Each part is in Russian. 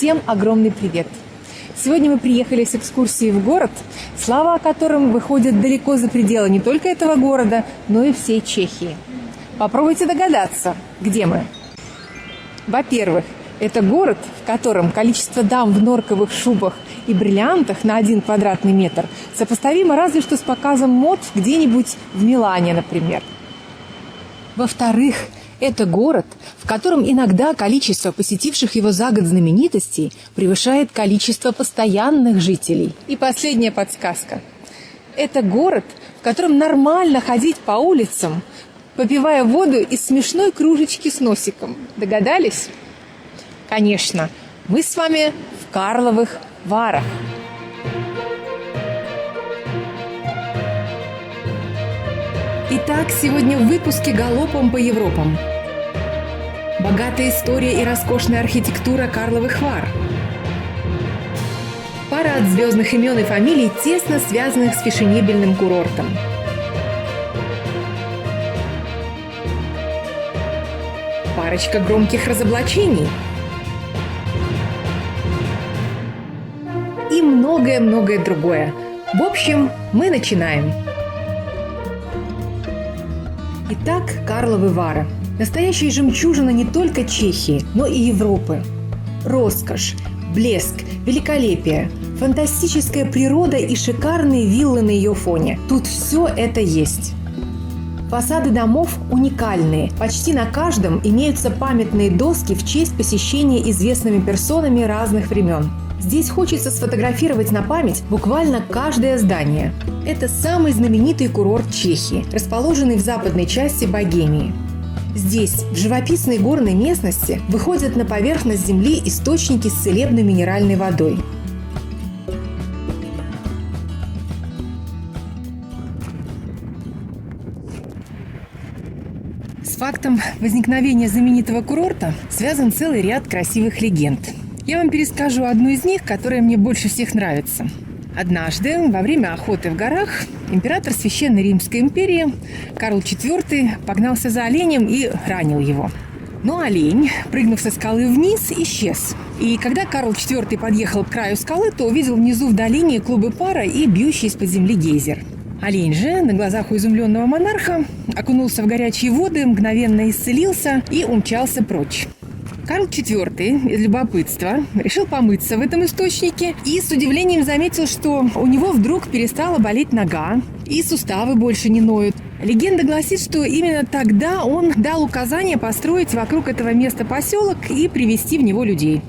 Всем огромный привет! Сегодня мы приехали с экскурсией в город, слава о котором выходит далеко за пределы не только этого города, но и всей Чехии. Попробуйте догадаться, где мы. Во-первых, это город, в котором количество дам в норковых шубах и бриллиантах на 1 квадратный метр сопоставимо разве что с показом мод где-нибудь в Милане, например. Во-вторых, это город, в котором иногда количество посетивших его за год знаменитостей превышает количество постоянных жителей. И последняя подсказка. Это город, в котором нормально ходить по улицам, попивая воду из смешной кружечки с носиком. Догадались? Конечно, мы с вами в Карловых Варах. Итак, сегодня в выпуске «Галопом по Европам». Богатая история и роскошная архитектура Карловых Вар. Парад звездных имен и фамилий, тесно связанных с фешенебельным курортом. Парочка громких разоблачений. И многое-многое другое. В общем, мы начинаем. Итак, Карловы Вары. Настоящая жемчужина не только Чехии, но и Европы. Роскошь, блеск, великолепие, фантастическая природа и шикарные виллы на ее фоне. Тут все это есть. Фасады домов уникальные. Почти на каждом имеются памятные доски в честь посещения известными персонами разных времен. Здесь хочется сфотографировать на память буквально каждое здание. Это самый знаменитый курорт Чехии, расположенный в западной части Богемии. Здесь, в живописной горной местности, выходят на поверхность земли источники с целебной минеральной водой. С фактом возникновения знаменитого курорта связан целый ряд красивых легенд. Я вам перескажу одну из них, которая мне больше всех нравится. Однажды, во время охоты в горах, император Священной Римской империи Карл IV погнался за оленем и ранил его. Но олень, прыгнув со скалы вниз, исчез. И когда Карл IV подъехал к краю скалы, то увидел внизу в долине клубы пара и бьющий из-под земли гейзер. Олень же, на глазах у изумленного монарха, окунулся в горячие воды, мгновенно исцелился и умчался прочь. Карл IV из любопытства решил помыться в этом источнике и с удивлением заметил, что у него вдруг перестала болеть нога и суставы больше не ноют. Легенда гласит, что именно тогда он дал указание построить вокруг этого места поселок и привести в него людей.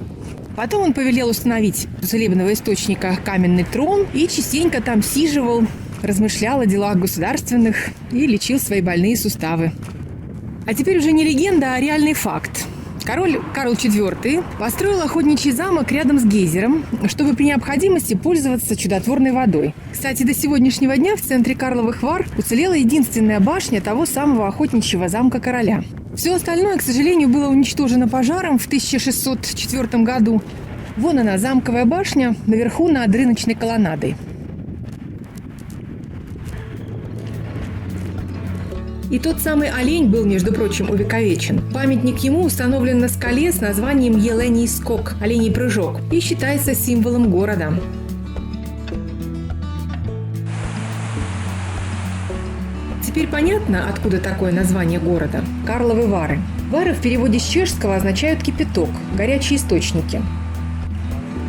Потом он повелел установить у целебного источника каменный трон и частенько там сиживал, размышлял о делах государственных и лечил свои больные суставы. А теперь уже не легенда, а реальный факт. Король Карл IV построил охотничий замок рядом с гейзером, чтобы при необходимости пользоваться чудотворной водой. Кстати, до сегодняшнего дня в центре Карловых Вар уцелела единственная башня того самого охотничьего замка короля. Все остальное, к сожалению, было уничтожено пожаром в 1604 году. Вон она, замковая башня, наверху над рыночной колоннадой. И тот самый олень был, между прочим, увековечен. Памятник ему установлен на скале с названием Елений скок, оленей прыжок, и считается символом города. Теперь понятно, откуда такое название города? Карловы Вары. Вары в переводе с чешского означают кипяток, горячие источники.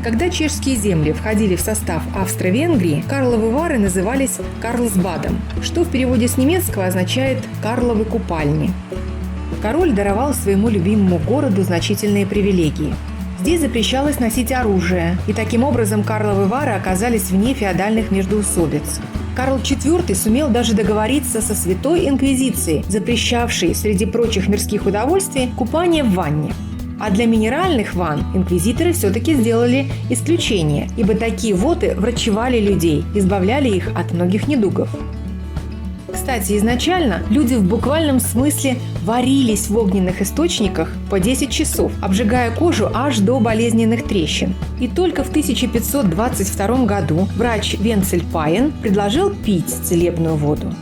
Когда чешские земли входили в состав Австро-Венгрии, Карловы Вары назывались Карлсбадом, что в переводе с немецкого означает «Карловы купальни». Король даровал своему любимому городу значительные привилегии. Здесь запрещалось носить оружие, и таким образом Карловы Вары оказались вне феодальных междоусобиц. Карл IV сумел даже договориться со Святой Инквизицией, запрещавшей, среди прочих мирских удовольствий, купание в ванне. А для минеральных ванн инквизиторы все-таки сделали исключение, ибо такие воды врачевали людей, избавляли их от многих недугов. Кстати, изначально люди в буквальном смысле варились в огненных источниках по 10 часов, обжигая кожу аж до болезненных трещин. И только в 1522 году врач Венцель Паен предложил пить целебную воду.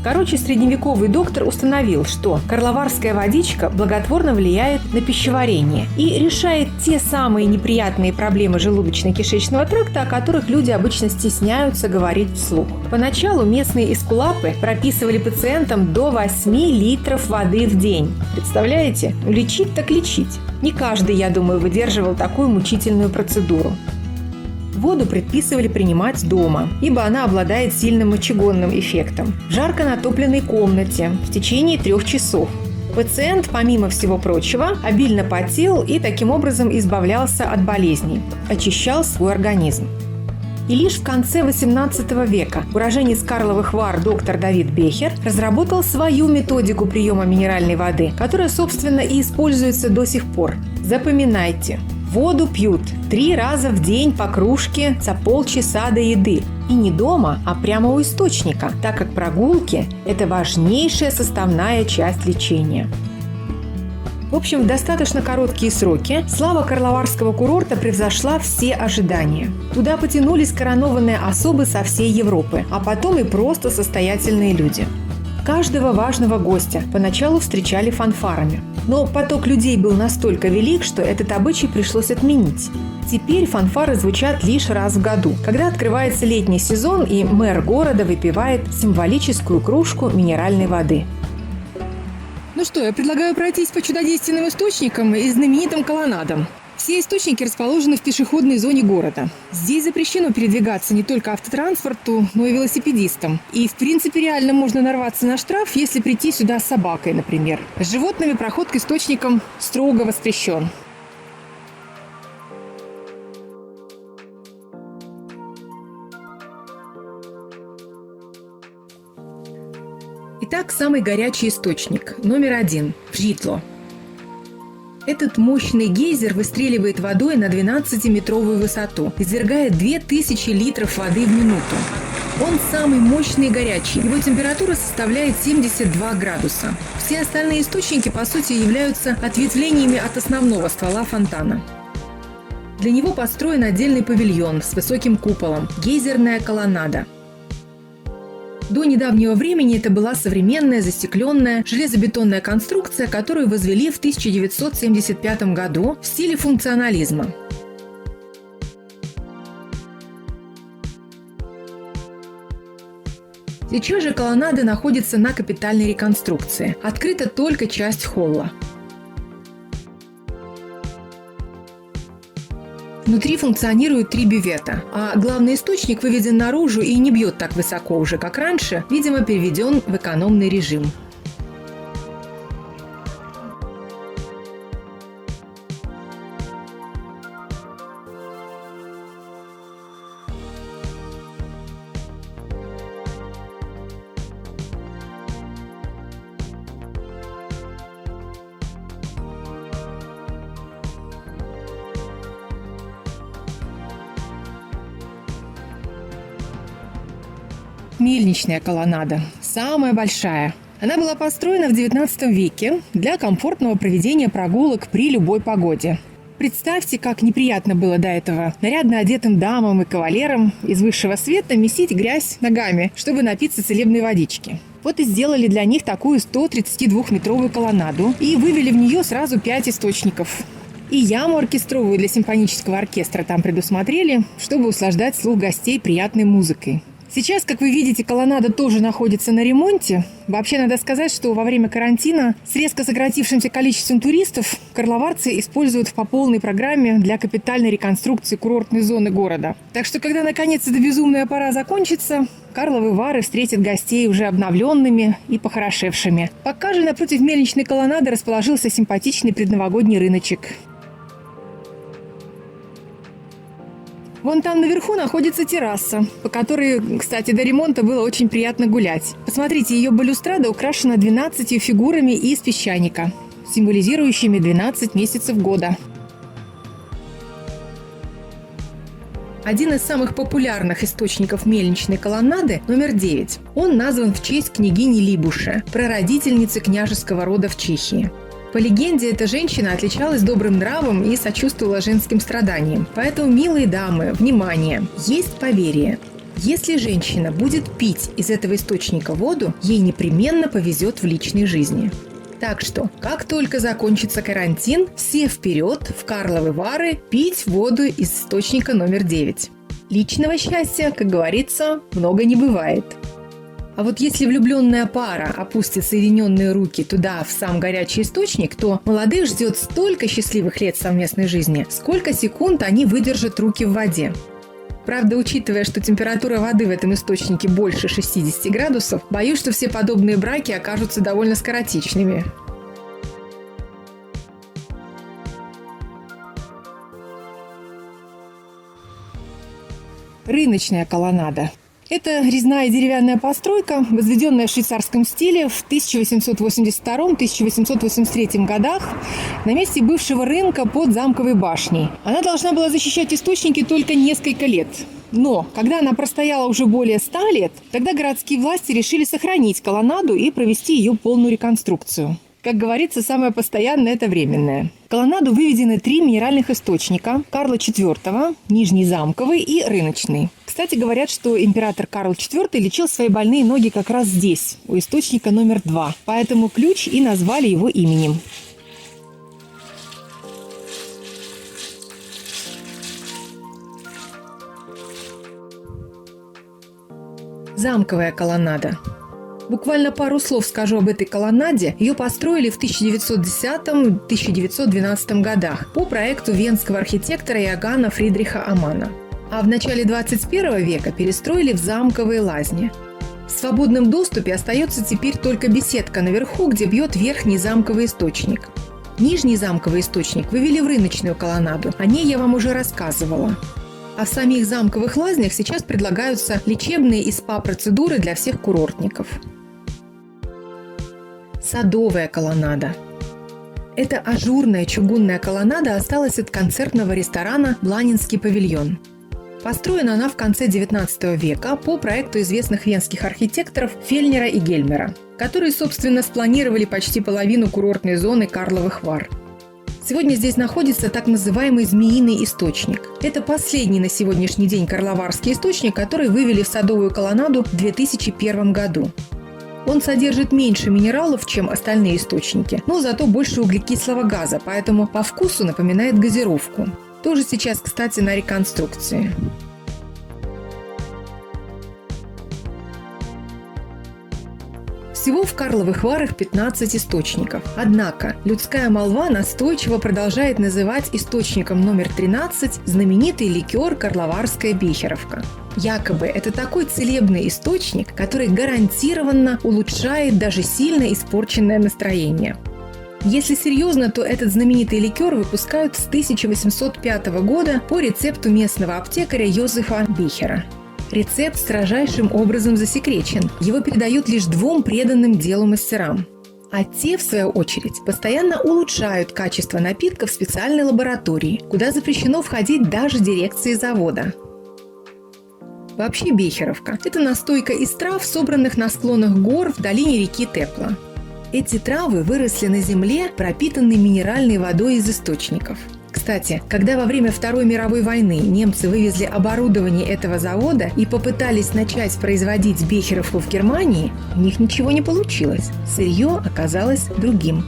Короче, средневековый доктор установил, что карловарская водичка благотворно влияет на пищеварение и решает те самые неприятные проблемы желудочно-кишечного тракта, о которых люди обычно стесняются говорить вслух. Поначалу местные эскулапы прописывали пациентам до 8 литров воды в день. Представляете? Лечить так лечить. Не каждый, я думаю, выдерживал такую мучительную процедуру. Воду предписывали принимать дома, ибо она обладает сильным мочегонным эффектом. В жарко натопленной комнате в течение 3 часов. Пациент, помимо всего прочего, обильно потел и таким образом избавлялся от болезней, очищал свой организм. И лишь в конце XVIII века уроженец Карловых Вар доктор Давид Бехер разработал свою методику приема минеральной воды, которая, собственно, и используется до сих пор. Запоминайте. Воду пьют 3 раза в день по кружке за полчаса до еды. И не дома, а прямо у источника, так как прогулки – это важнейшая составная часть лечения. В общем, в достаточно короткие сроки слава Карловарского курорта превзошла все ожидания. Туда потянулись коронованные особы со всей Европы, а потом и просто состоятельные люди. Каждого важного гостя поначалу встречали фанфарами. Но поток людей был настолько велик, что этот обычай пришлось отменить. Теперь фанфары звучат лишь раз в году, когда открывается летний сезон и мэр города выпивает символическую кружку минеральной воды. Ну что, я предлагаю пройтись по чудодейственным источникам и знаменитым колоннадам. Все источники расположены в пешеходной зоне города. Здесь запрещено передвигаться не только автотранспорту, но и велосипедистам. И, в принципе, реально можно нарваться на штраф, если прийти сюда с собакой, например. С животными проход к источникам строго воспрещен. Итак, самый горячий источник, номер 1, в Житло. Этот мощный гейзер выстреливает водой на 12-метровую высоту, извергает 2000 литров воды в минуту. Он самый мощный и горячий. Его температура составляет 72 градуса. Все остальные источники, по сути, являются ответвлениями от основного ствола фонтана. Для него построен отдельный павильон с высоким куполом – гейзерная колоннада. До недавнего времени это была современная застекленная железобетонная конструкция, которую возвели в 1975 году в стиле функционализма. Сейчас же колоннада находится на капитальной реконструкции. Открыта только часть холла. Внутри функционируют 3 бювета, а главный источник выведен наружу и не бьет так высоко уже, как раньше, видимо, переведен в экономный режим. Мельничная колоннада. Самая большая. Она была построена в XIX веке для комфортного проведения прогулок при любой погоде. Представьте, как неприятно было до этого нарядно одетым дамам и кавалерам из высшего света месить грязь ногами, чтобы напиться целебной водички. Вот и сделали для них такую 132-метровую колоннаду и вывели в нее сразу 5 источников. И яму оркестровую для симфонического оркестра там предусмотрели, чтобы услаждать слух гостей приятной музыкой. Сейчас, как вы видите, колоннада тоже находится на ремонте. Вообще, надо сказать, что во время карантина с резко сократившимся количеством туристов карловарцы используют по полной программе для капитальной реконструкции курортной зоны города. Так что, когда наконец эта безумная пора закончится, Карловы Вары встретят гостей уже обновленными и похорошевшими. Пока же напротив мельничной колоннады расположился симпатичный предновогодний рыночек. Вон там наверху находится терраса, по которой, кстати, до ремонта было очень приятно гулять. Посмотрите, ее балюстрада украшена 12 фигурами из песчаника, символизирующими 12 месяцев года. Один из самых популярных источников мельничной колоннады – номер 9. Он назван в честь княгини Либуше, прародительницы княжеского рода в Чехии. По легенде, эта женщина отличалась добрым нравом и сочувствовала женским страданиям. Поэтому, милые дамы, внимание! Есть поверье. Если женщина будет пить из этого источника воду, ей непременно повезет в личной жизни. Так что, как только закончится карантин, все вперед в Карловы Вары пить воду из источника номер 9. Личного счастья, как говорится, много не бывает. А вот если влюбленная пара опустит соединенные руки туда, в сам горячий источник, то молодых ждет столько счастливых лет совместной жизни, сколько секунд они выдержат руки в воде. Правда, учитывая, что температура воды в этом источнике больше 60 градусов, боюсь, что все подобные браки окажутся довольно скоротечными. Рыночная колоннада. Это резная деревянная постройка, возведенная в швейцарском стиле в 1882-1883 годах на месте бывшего рынка под замковой башней. Она должна была защищать источники только несколько лет. Но когда она простояла уже более 100 лет, тогда городские власти решили сохранить колоннаду и провести ее полную реконструкцию. Как говорится, самое постоянное – это временное. В колоннаду выведены 3 минеральных источника – Карла IV, Нижний Замковый и Рыночный. Кстати, говорят, что император Карл IV лечил свои больные ноги как раз здесь, у источника номер 2. Поэтому ключ и назвали его именем. Замковая колоннада. Буквально пару слов скажу об этой колоннаде. Ее построили в 1910-1912 годах по проекту венского архитектора Иоганна Фридриха Амана. А в начале 21 века перестроили в замковые лазни. В свободном доступе остается теперь только беседка наверху, где бьет верхний замковый источник. Нижний замковый источник вывели в рыночную колоннаду. О ней я вам уже рассказывала. А в самих замковых лазнях сейчас предлагаются лечебные и СПА-процедуры для всех курортников. Садовая колоннада. Эта ажурная чугунная колоннада осталась от концертного ресторана «Бланинский павильон». Построена она в конце XIX века по проекту известных венских архитекторов Фельнера и Гельмера, которые, собственно, спланировали почти половину курортной зоны Карловых Вар. Сегодня здесь находится так называемый Змеиный источник. Это последний на сегодняшний день карловарский источник, который вывели в садовую колоннаду в 2001 году. Он содержит меньше минералов, чем остальные источники, но зато больше углекислого газа, поэтому по вкусу напоминает газировку. Тоже сейчас, кстати, на реконструкции. Всего в Карловых Варах 15 источников. Однако людская молва настойчиво продолжает называть источником номер 13 знаменитый ликер «Карловарская бехеровка». Якобы это такой целебный источник, который гарантированно улучшает даже сильно испорченное настроение. Если серьезно, то этот знаменитый ликер выпускают с 1805 года по рецепту местного аптекаря Йозефа Бехера. Рецепт строжайшим образом засекречен. Его передают лишь 2 преданным делу мастерам. А те, в свою очередь, постоянно улучшают качество напитка в специальной лаборатории, куда запрещено входить даже дирекции завода. Вообще бехеровка – это настойка из трав, собранных на склонах гор в долине реки Тепла. Эти травы выросли на земле, пропитанной минеральной водой из источников. Кстати, когда во время Второй мировой войны немцы вывезли оборудование этого завода и попытались начать производить бехеровку в Германии, у них ничего не получилось. Сырье оказалось другим.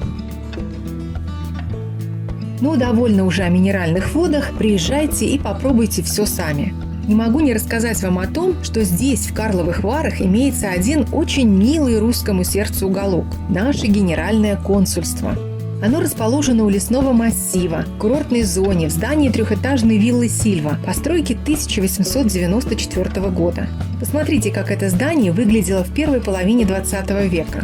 Ну, довольно уже о минеральных водах, приезжайте и попробуйте все сами. Не могу не рассказать вам о том, что здесь, в Карловых Варах, имеется один очень милый русскому сердцу уголок – наше генеральное консульство. Оно расположено у лесного массива, в курортной зоне, в здании 3-этажной виллы «Сильва» постройки 1894 года. Посмотрите, как это здание выглядело в первой половине 20 века.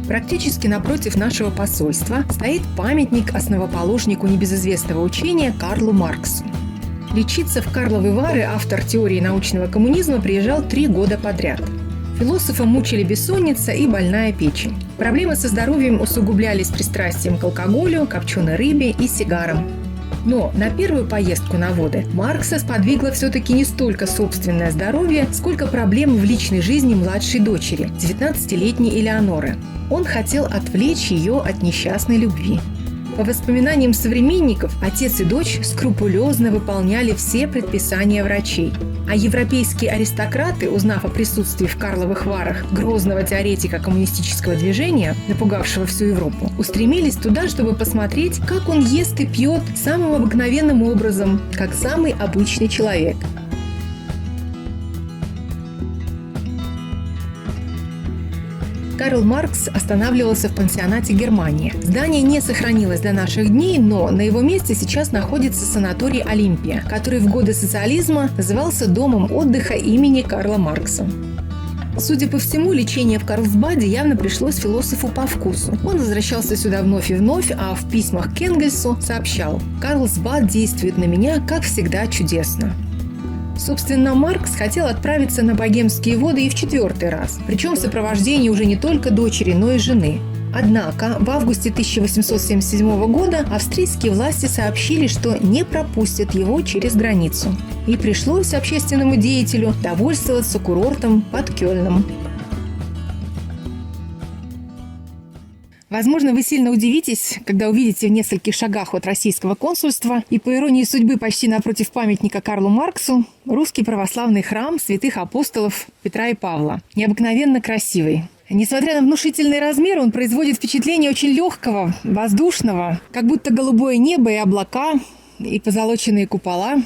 Практически напротив нашего посольства стоит памятник основоположнику небезызвестного учения Карлу Марксу. Лечиться в Карловы Вары автор теории научного коммунизма приезжал 3 года подряд. Философа мучили бессонница и больная печень. Проблемы со здоровьем усугублялись пристрастием к алкоголю, копченой рыбе и сигарам. Но на первую поездку на воды Маркса сподвигло все-таки не столько собственное здоровье, сколько проблемы в личной жизни младшей дочери, 19-летней Элеоноры. Он хотел отвлечь ее от несчастной любви. По воспоминаниям современников, отец и дочь скрупулезно выполняли все предписания врачей. А европейские аристократы, узнав о присутствии в Карловых Варах грозного теоретика коммунистического движения, напугавшего всю Европу, устремились туда, чтобы посмотреть, как он ест и пьет самым обыкновенным образом, как самый обычный человек. Карл Маркс останавливался в пансионате Германии. Здание не сохранилось до наших дней, но на его месте сейчас находится санаторий «Олимпия», который в годы социализма назывался домом отдыха имени Карла Маркса. Судя по всему, лечение в Карлсбаде явно пришлось философу по вкусу. Он возвращался сюда вновь и вновь, а в письмах к Энгельсу сообщал: «Карлсбад действует на меня, как всегда, чудесно». Собственно, Маркс хотел отправиться на богемские воды и в 4-й раз, причем в сопровождении уже не только дочери, но и жены. Однако в августе 1877 года австрийские власти сообщили, что не пропустят его через границу. И пришлось общественному деятелю довольствоваться курортом под Кёльном. Возможно, вы сильно удивитесь, когда увидите в нескольких шагах от российского консульства и, по иронии судьбы, почти напротив памятника Карлу Марксу, русский православный храм святых апостолов Петра и Павла. Необыкновенно красивый. Несмотря на внушительный размер, он производит впечатление очень легкого, воздушного, как будто голубое небо и облака, и позолоченные купола.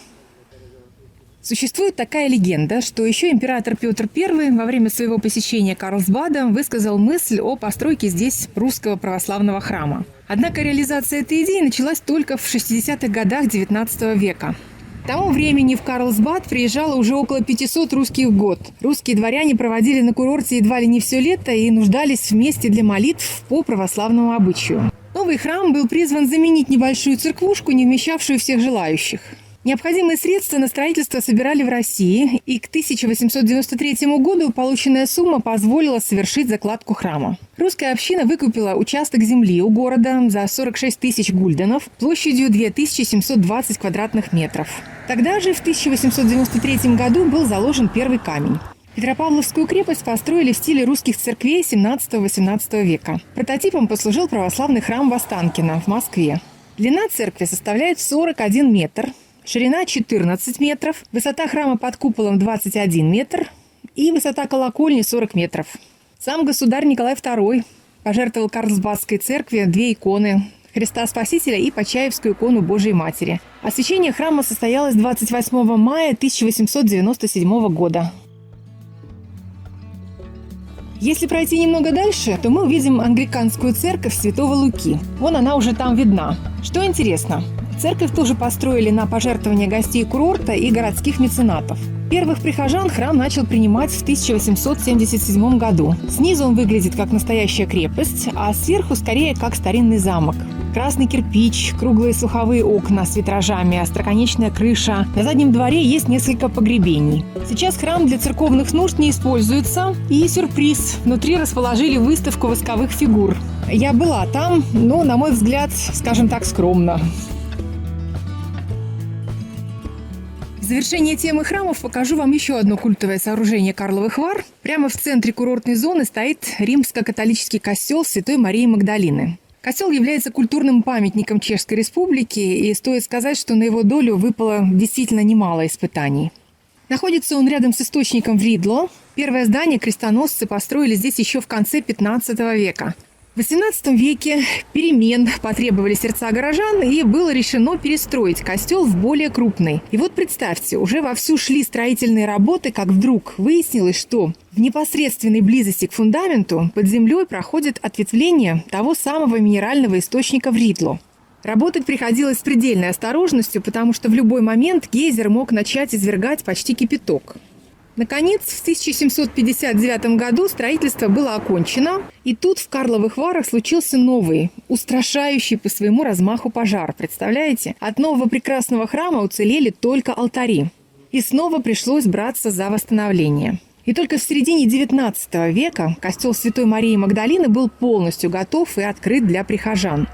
Существует такая легенда, что еще император Петр I во время своего посещения Карлсбада высказал мысль о постройке здесь русского православного храма. Однако реализация этой идеи началась только в 60-х годах XIX века. К тому времени в Карлсбад приезжало уже около 500 русских в год. Русские дворяне проводили на курорте едва ли не все лето и нуждались в месте для молитв по православному обычаю. Новый храм был призван заменить небольшую церквушку, не вмещавшую всех желающих. Необходимые средства на строительство собирали в России, и к 1893 году полученная сумма позволила совершить закладку храма. Русская община выкупила участок земли у города за 46 тысяч гульденов площадью 2720 квадратных метров. Тогда же, в 1893 году, был заложен первый камень. Петропавловскую крепость построили в стиле русских церквей 17-18 века. Прототипом послужил православный храм в Останкино в Москве. Длина церкви составляет 41 метр. Ширина 14 метров, высота храма под куполом 21 метр и высота колокольни 40 метров. Сам государь Николай II пожертвовал Карлсбадской церкви 2 иконы – Христа Спасителя и Почаевскую икону Божией Матери. Освящение храма состоялось 28 мая 1897 года. Если пройти немного дальше, то мы увидим англиканскую церковь Святого Луки. Вон она уже там видна. Что интересно, церковь тоже построили на пожертвования гостей курорта и городских меценатов. Первых прихожан храм начал принимать в 1877 году. Снизу он выглядит как настоящая крепость, а сверху скорее как старинный замок. Красный кирпич, круглые слуховые окна с витражами, остроконечная крыша. На заднем дворе есть несколько погребений. Сейчас храм для церковных нужд не используется. И сюрприз. Внутри расположили выставку восковых фигур. Я была там, но, на мой взгляд, скажем так, скромно. В завершение темы храмов покажу вам еще одно культовое сооружение Карловых Вар. Прямо в центре курортной зоны стоит римско-католический костел Святой Марии Магдалины. Костел является культурным памятником Чешской Республики, и стоит сказать, что на его долю выпало действительно немало испытаний. Находится он рядом с источником в Ридло. Первое здание крестоносцы построили здесь еще в конце 15 века. В XVIII веке перемен потребовали сердца горожан, и было решено перестроить костел в более крупный. И вот представьте, уже вовсю шли строительные работы, как вдруг выяснилось, что в непосредственной близости к фундаменту под землей проходит ответвление того самого минерального источника в Ридло. Работать приходилось с предельной осторожностью, потому что в любой момент гейзер мог начать извергать почти кипяток. Наконец, в 1759 году строительство было окончено, и тут в Карловых Варах случился новый, устрашающий по своему размаху пожар. Представляете? От нового прекрасного храма уцелели только алтари. И снова пришлось браться за восстановление. И только в середине XIX века костел Святой Марии Магдалины был полностью готов и открыт для прихожан.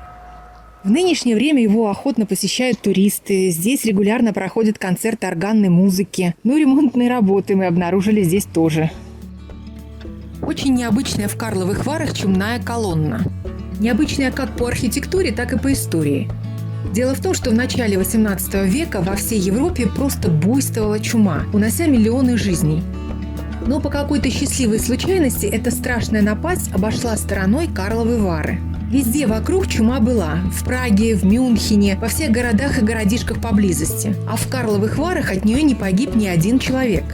В нынешнее время его охотно посещают туристы. Здесь регулярно проходят концерты органной музыки. Ну и ремонтные работы мы обнаружили здесь тоже. Очень необычная в Карловых Варах чумная колонна. Необычная как по архитектуре, так и по истории. Дело в том, что в начале XVIII века во всей Европе просто буйствовала чума, унося миллионы жизней. Но по какой-то счастливой случайности эта страшная напасть обошла стороной Карловы Вары. Везде вокруг чума была – в Праге, в Мюнхене, во всех городах и городишках поблизости. А в Карловых Варах от нее не погиб ни один человек.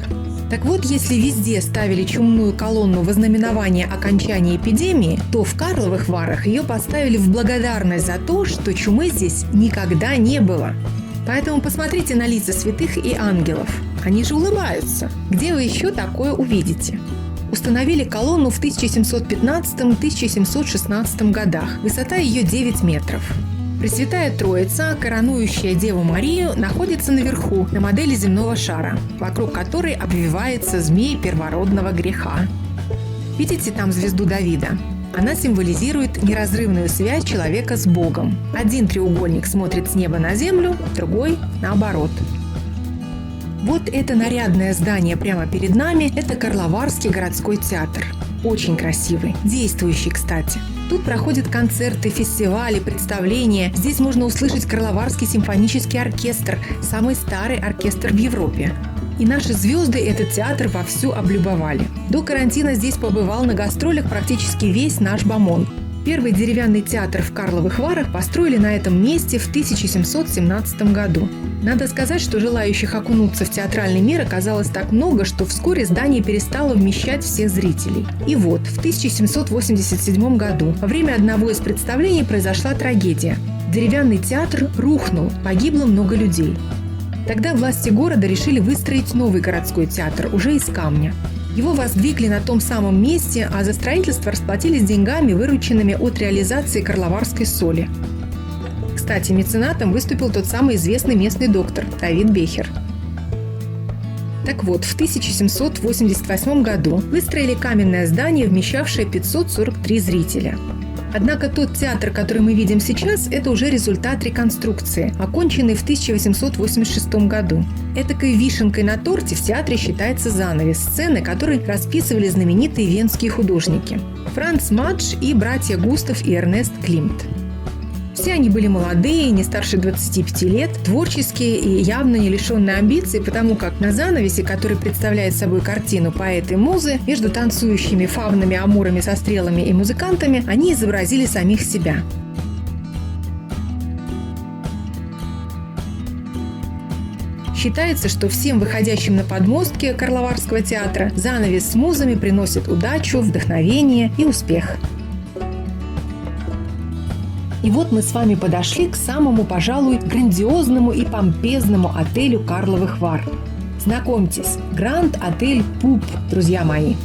Так вот, если везде ставили чумную колонну во знаменование окончания эпидемии, то в Карловых Варах ее поставили в благодарность за то, что чумы здесь никогда не было. Поэтому посмотрите на лица святых и ангелов. Они же улыбаются. Где вы еще такое увидите? Установили колонну в 1715-1716 годах. Высота ее 9 метров. Пресвятая Троица, коронующая Деву Марию, находится наверху, на модели земного шара, вокруг которой обвивается змей первородного греха. Видите там звезду Давида? Она символизирует неразрывную связь человека с Богом. Один треугольник смотрит с неба на землю, другой – наоборот. Вот это нарядное здание прямо перед нами – это Карловарский городской театр. Очень красивый, действующий, кстати. Тут проходят концерты, фестивали, представления. Здесь можно услышать Карловарский симфонический оркестр, самый старый оркестр в Европе. И наши звезды этот театр вовсю облюбовали. До карантина здесь побывал на гастролях практически весь наш бомонд. Первый деревянный театр в Карловых Варах построили на этом месте в 1717 году. Надо сказать, что желающих окунуться в театральный мир оказалось так много, что вскоре здание перестало вмещать всех зрителей. И вот, в 1787 году во время одного из представлений произошла трагедия. Деревянный театр рухнул, погибло много людей. Тогда власти города решили выстроить новый городской театр, уже из камня. Его воздвигли на том самом месте, а за строительство расплатились деньгами, вырученными от реализации карловарской соли. Кстати, меценатом выступил тот самый известный местный доктор Давид Бехер. Так вот, в 1788 году выстроили каменное здание, вмещавшее 543 зрителя. Однако тот театр, который мы видим сейчас, это уже результат реконструкции, оконченный в 1886 году. Этакой вишенкой на торте в театре считается занавес, сцены, которые расписывали знаменитые венские художники – Франц Мадж и братья Густав и Эрнест Климт. Все они были молодые, не старше 25 лет, творческие и явно не лишенные амбиций, потому как на занавесе, который представляет собой картину поэта и музы, между танцующими фавнами, амурами со стрелами и музыкантами, они изобразили самих себя. Считается, что всем выходящим на подмостки Карловарского театра занавес с музами приносит удачу, вдохновение и успех. И вот мы с вами подошли к самому, пожалуй, грандиозному и помпезному отелю Карловых Вар. Знакомьтесь, Гранд-отель Пуп, друзья мои.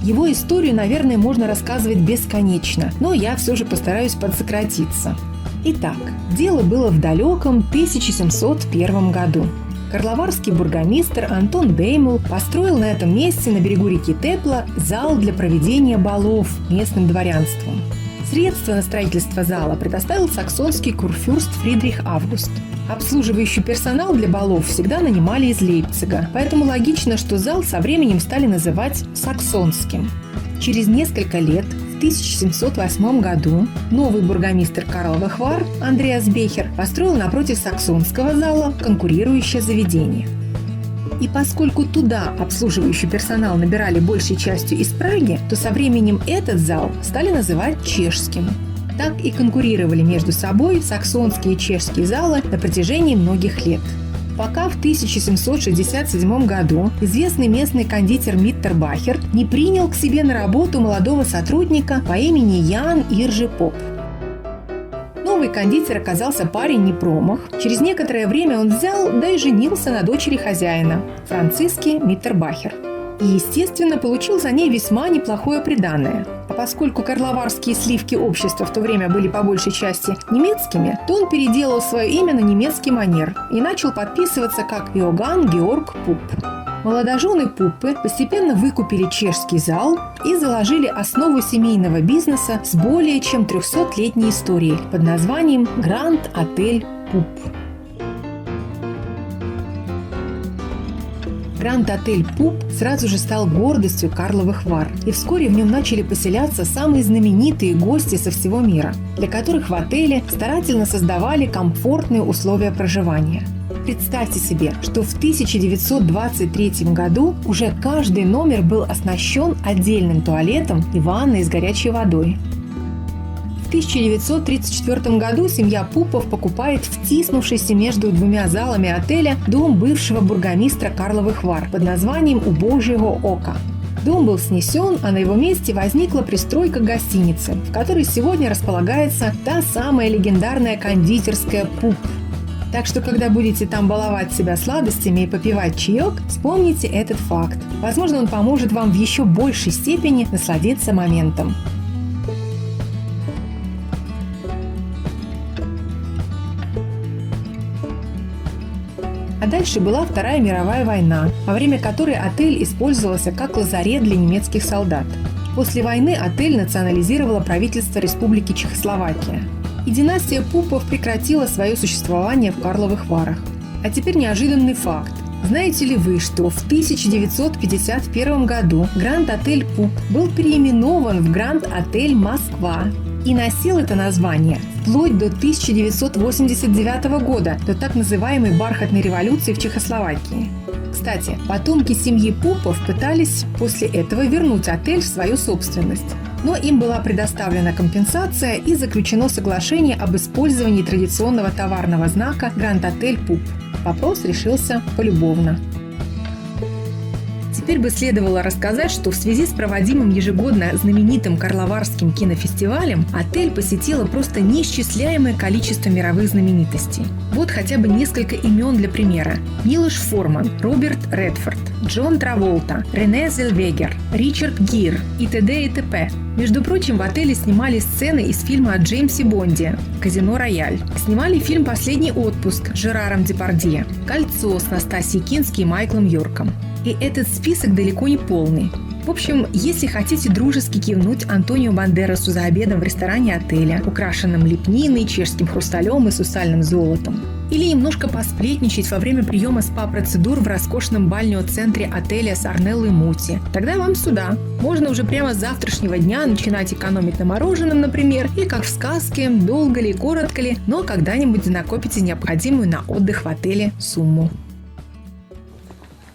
Его историю, наверное, можно рассказывать бесконечно, но я все же постараюсь подсократиться. Итак, дело было в далеком 1701 году. Карловарский бургомистр Антон Деймл построил на этом месте, на берегу реки Тепла, зал для проведения балов местным дворянством. Средства на строительство зала предоставил саксонский курфюрст Фридрих Август. Обслуживающий персонал для балов всегда нанимали из Лейпцига, поэтому логично, что зал со временем стали называть саксонским. Через несколько лет, в 1708 году, новый бургомистр Карловых Вар Андреас Бехер построил напротив саксонского зала конкурирующее заведение. И поскольку туда обслуживающий персонал набирали большей частью из Праги, то со временем этот зал стали называть чешским. Так и конкурировали между собой саксонские и чешские залы на протяжении многих лет. Пока в 1767 году известный местный кондитер Миттер Бахер не принял к себе на работу молодого сотрудника по имени Ян Иржи Поп. Новый кондитер оказался парень не промах. Через некоторое время он взял, да и женился на дочери хозяина, Франциске Миттербахер. И, естественно, получил за ней весьма неплохое приданое. А поскольку карловарские сливки общества в то время были по большей части немецкими, то он переделал свое имя на немецкий манер и начал подписываться как Иоганн Георг Пуп. Молодожены Пуппы постепенно выкупили чешский зал и заложили основу семейного бизнеса с более чем 300-летней историей под названием Гранд-отель Пуп. Гранд-отель «Пуп» сразу же стал гордостью Карловых Вар, и вскоре в нем начали поселяться самые знаменитые гости со всего мира, для которых в отеле старательно создавали комфортные условия проживания. Представьте себе, что в 1923 году уже каждый номер был оснащен отдельным туалетом и ванной с горячей водой. В 1934 году семья Пупов покупает втиснувшийся между двумя залами отеля дом бывшего бургомистра Карловых Вар под названием «У Божьего ока». Дом был снесен, а на его месте возникла пристройка гостиницы, в которой сегодня располагается та самая легендарная кондитерская «Пуп». Так что, когда будете там баловать себя сладостями и попивать чаек, вспомните этот факт. Возможно, он поможет вам в еще большей степени насладиться моментом. А дальше была Вторая мировая война, во время которой отель использовался как лазарет для немецких солдат. После войны отель национализировало правительство Республики Чехословакия. И династия Пупов прекратила свое существование в Карловых Варах. А теперь неожиданный факт. Знаете ли вы, что в 1951 году Гранд-отель «Пуп» был переименован в Гранд-отель «Москва» и носил это название вплоть до 1989 года, до так называемой «бархатной революции» в Чехословакии. Кстати, потомки семьи Пупов пытались после этого вернуть отель в свою собственность. Но им была предоставлена компенсация и заключено соглашение об использовании традиционного товарного знака «Гранд-отель Пуп». Вопрос решился полюбовно. Теперь бы следовало рассказать, что в связи с проводимым ежегодно знаменитым Карловарским кинофестивалем отель посетило просто неисчисляемое количество мировых знаменитостей. Вот хотя бы несколько имен для примера. Милош Форман, Роберт Редфорд, Джон Траволта, Рене Зельвегер, Ричард Гир и т.д. и т.п. Между прочим, в отеле снимали сцены из фильма о Джеймсе Бонде «Казино Рояль». Снимали фильм «Последний отпуск» с Жераром Депардье, «Кольцо» с Настасьей Кински и Майклом Йорком. И этот список далеко не полный. В общем, если хотите дружески кивнуть Антонио Бандерасу за обедом в ресторане отеля, украшенном лепниной, чешским хрусталем и сусальным золотом, или немножко посплетничать во время приема СПА-процедур в роскошном бальнео-центре отеля с Арнеллой Мути, тогда вам сюда. Можно уже прямо с завтрашнего дня начинать экономить на мороженом, например, и как в сказке, долго ли, коротко ли, но когда-нибудь накопите необходимую на отдых в отеле сумму.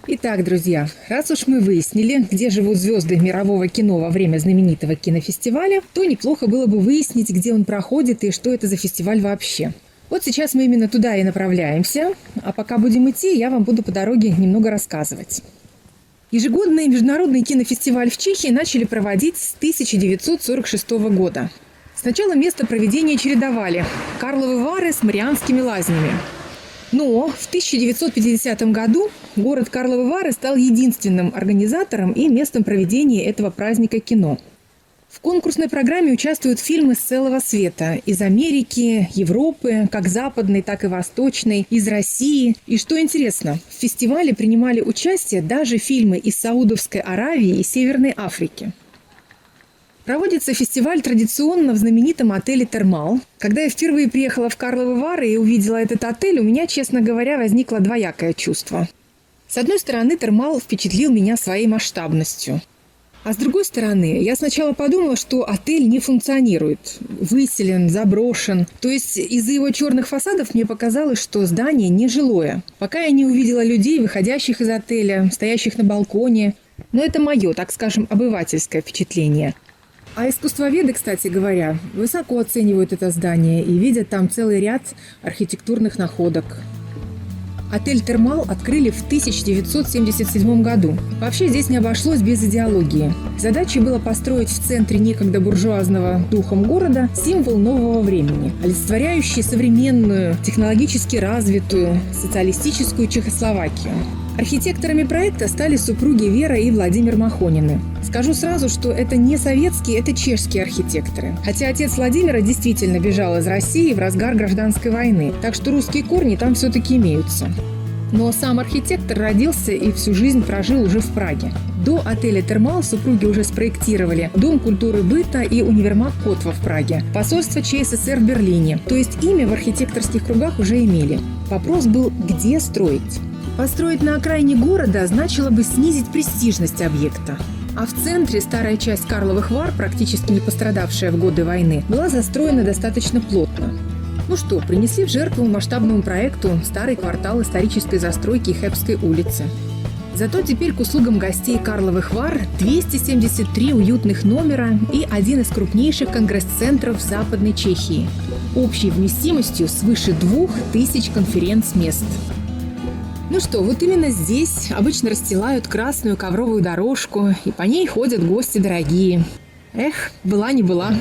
Итак, друзья, раз уж мы выяснили, где живут звезды мирового кино во время знаменитого кинофестиваля, то неплохо было бы выяснить, где он проходит и что это за фестиваль вообще. Вот сейчас мы именно туда и направляемся, а пока будем идти, я вам буду по дороге немного рассказывать. Ежегодный международный кинофестиваль в Чехии начали проводить с 1946 года. Сначала место проведения чередовали Карловы Вары с Марианскими лазнями. Но в 1950 году город Карловы Вары стал единственным организатором и местом проведения этого праздника кино. В конкурсной программе участвуют фильмы с целого света – из Америки, Европы, как западной, так и восточной, из России. И что интересно, в фестивале принимали участие даже фильмы из Саудовской Аравии и Северной Африки. Проводится фестиваль традиционно в знаменитом отеле «Термал». Когда я впервые приехала в Карловы Вары и увидела этот отель, у меня, честно говоря, возникло двоякое чувство. С одной стороны, «Термал» впечатлил меня своей масштабностью. А с другой стороны, я сначала подумала, что отель не функционирует. Выселен, заброшен. То есть из-за его черных фасадов мне показалось, что здание нежилое. Пока я не увидела людей, выходящих из отеля, стоящих на балконе. Но это мое, так скажем, обывательское впечатление. А искусствоведы, кстати говоря, высоко оценивают это здание и видят там целый ряд архитектурных находок. Отель «Термал» открыли в 1977 году. Вообще здесь не обошлось без идеологии. Задачей было построить в центре некогда буржуазного духом города символ нового времени, олицетворяющий современную, технологически развитую, социалистическую Чехословакию. Архитекторами проекта стали супруги Вера и Владимир Махонины. Скажу сразу, что это не советские, это чешские архитекторы. Хотя отец Владимира действительно бежал из России в разгар гражданской войны, так что русские корни там все-таки имеются. Но сам архитектор родился и всю жизнь прожил уже в Праге. До отеля «Термал» супруги уже спроектировали Дом культуры быта и универмаг Котва в Праге, посольство ЧССР в Берлине. То есть имя в архитекторских кругах уже имели. Вопрос был, где строить. Построить на окраине города значило бы снизить престижность объекта. А в центре старая часть Карловых Вар, практически не пострадавшая в годы войны, была застроена достаточно плотно. Ну что, принесли в жертву масштабному проекту старый квартал исторической застройки Хепской улицы. Зато теперь к услугам гостей Карловых Вар 273 уютных номера и один из крупнейших конгресс-центров в Западной Чехии, общей вместимостью свыше 2000 конференц-мест. Ну что, вот именно здесь обычно расстилают красную ковровую дорожку, и по ней ходят гости дорогие. Эх, была не была.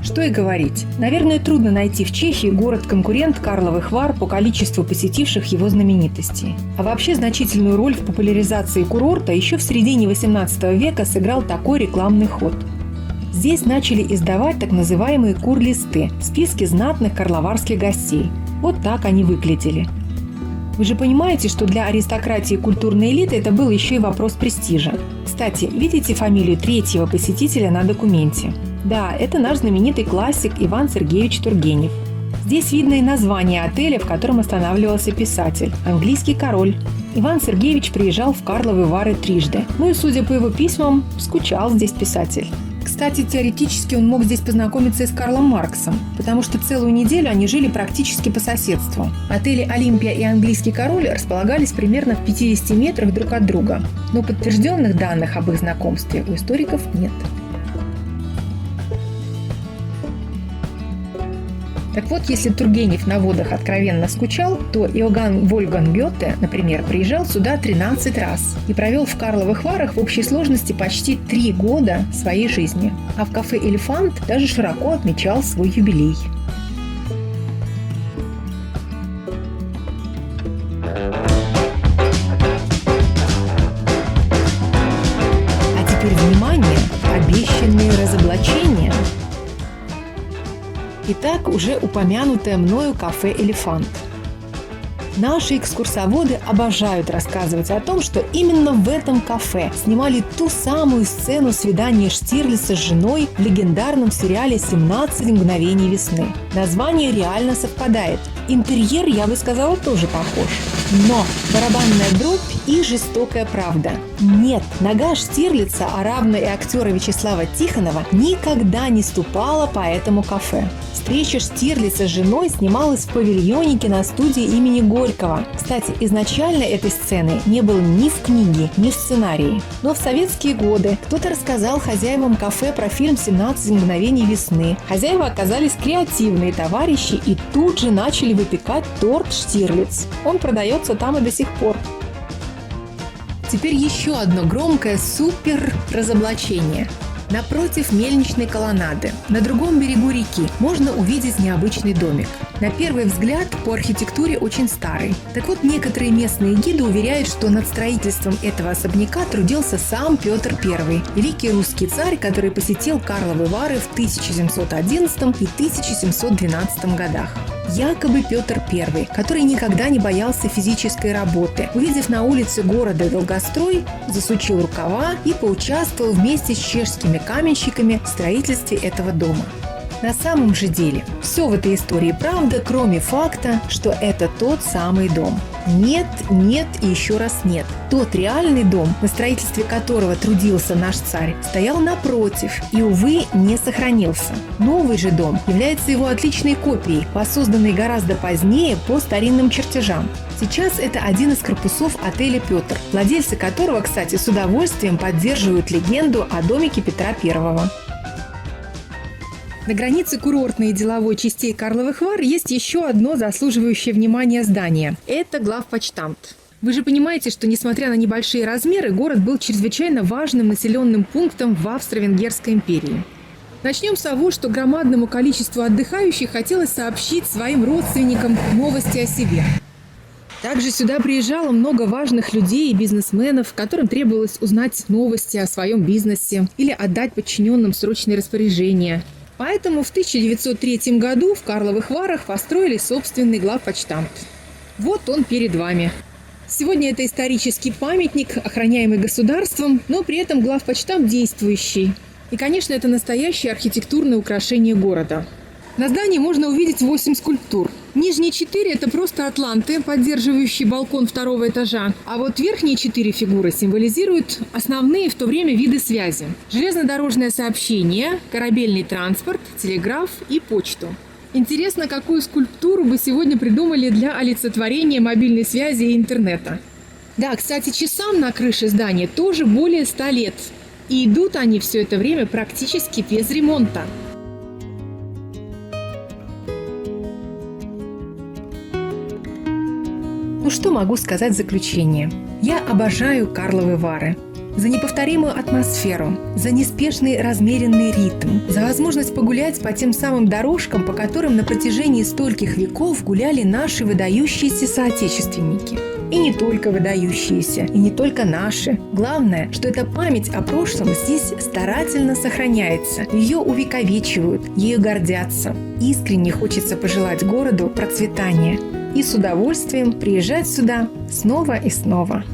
Что и говорить. Наверное, трудно найти в Чехии город-конкурент Карловых Вар по количеству посетивших его знаменитостей. А вообще значительную роль в популяризации курорта еще в середине XVIII века сыграл такой рекламный ход. Здесь начали издавать так называемые кур-листы – списки знатных карловарских гостей. Вот так они выглядели. Вы же понимаете, что для аристократии и культурной элиты это был еще и вопрос престижа. Кстати, видите фамилию третьего посетителя на документе? Да, это наш знаменитый классик Иван Сергеевич Тургенев. Здесь видно и название отеля, в котором останавливался писатель – «Английский король». Иван Сергеевич приезжал в Карловы Вары трижды. Ну и, судя по его письмам, скучал здесь писатель. Кстати, теоретически он мог здесь познакомиться и с Карлом Марксом, потому что целую неделю они жили практически по соседству. Отели «Олимпия» и «Английский король» располагались примерно в 50 метрах друг от друга, но подтвержденных данных об их знакомстве у историков нет. Так вот, если Тургенев на водах откровенно скучал, то Иоганн Вольфганг Гёте, например, приезжал сюда 13 раз и провел в Карловых Варах в общей сложности почти 3 года своей жизни. А в кафе «Элефант» даже широко отмечал свой юбилей. А теперь внимание! Обещанные разоблачения! Итак, уже упомянутое мною кафе «Элефант». Наши экскурсоводы обожают рассказывать о том, что именно в этом кафе снимали ту самую сцену свидания Штирлица с женой в легендарном сериале «17 мгновений весны». Название реально совпадает. Интерьер, я бы сказала, тоже похож. Но барабанная дробь и жестокая правда. Нет, нога Штирлица, а равно и актера Вячеслава Тихонова, никогда не ступала по этому кафе. Встреча Штирлица с женой снималась в павильоне киностудии имени Горького. Кстати, изначально этой сцены не было ни в книге, ни в сценарии. Но в советские годы кто-то рассказал хозяевам кафе про фильм «17 мгновений весны». Хозяева оказались креативные товарищи и тут же начали выпекать торт «Штирлиц». Он продается там и до сих пор. Теперь еще одно громкое супер-разоблачение. Напротив мельничной колоннады, на другом берегу реки, можно увидеть необычный домик. На первый взгляд, по архитектуре очень старый. Так вот, некоторые местные гиды уверяют, что над строительством этого особняка трудился сам Петр I, великий русский царь, который посетил Карловы Вары в 1711 и 1712 годах. Якобы Петр I, который никогда не боялся физической работы, увидев на улице города долгострой, засучил рукава и поучаствовал вместе с чешскими каменщиками в строительстве этого дома. На самом же деле, все в этой истории правда, кроме факта, что это тот самый дом. Нет, нет и еще раз нет. Тот реальный дом, на строительстве которого трудился наш царь, стоял напротив и, увы, не сохранился. Новый же дом является его отличной копией, воссозданной гораздо позднее по старинным чертежам. Сейчас это один из корпусов отеля «Петр», владельцы которого, кстати, с удовольствием поддерживают легенду о домике Петра I. На границе курортной и деловой частей Карловых Вар есть еще одно заслуживающее внимания здание. Это главпочтамт. Вы же понимаете, что, несмотря на небольшие размеры, город был чрезвычайно важным населенным пунктом в Австро-Венгерской империи. Начнем с того, что громадному количеству отдыхающих хотелось сообщить своим родственникам новости о себе. Также сюда приезжало много важных людей и бизнесменов, которым требовалось узнать новости о своем бизнесе или отдать подчиненным срочные распоряжения. Поэтому в 1903 году в Карловых Варах построили собственный главпочтамт. Вот он перед вами. Сегодня это исторический памятник, охраняемый государством, но при этом главпочтамт действующий. И, конечно, это настоящее архитектурное украшение города. На здании можно увидеть 8 скульптур. Нижние 4 – это просто атланты, поддерживающие балкон второго этажа. А вот верхние 4 фигуры символизируют основные в то время виды связи. Железнодорожное сообщение, корабельный транспорт, телеграф и почту. Интересно, какую скульптуру бы сегодня придумали для олицетворения мобильной связи и интернета. Да, кстати, часам на крыше здания тоже более 100 лет. И идут они все это время практически без ремонта. Ну что могу сказать в заключение? Я обожаю Карловы Вары. За неповторимую атмосферу, за неспешный размеренный ритм, за возможность погулять по тем самым дорожкам, по которым на протяжении стольких веков гуляли наши выдающиеся соотечественники. И не только выдающиеся, и не только наши. Главное, что эта память о прошлом здесь старательно сохраняется. Ее увековечивают, ею гордятся. Искренне хочется пожелать городу процветания. И с удовольствием приезжать сюда снова и снова.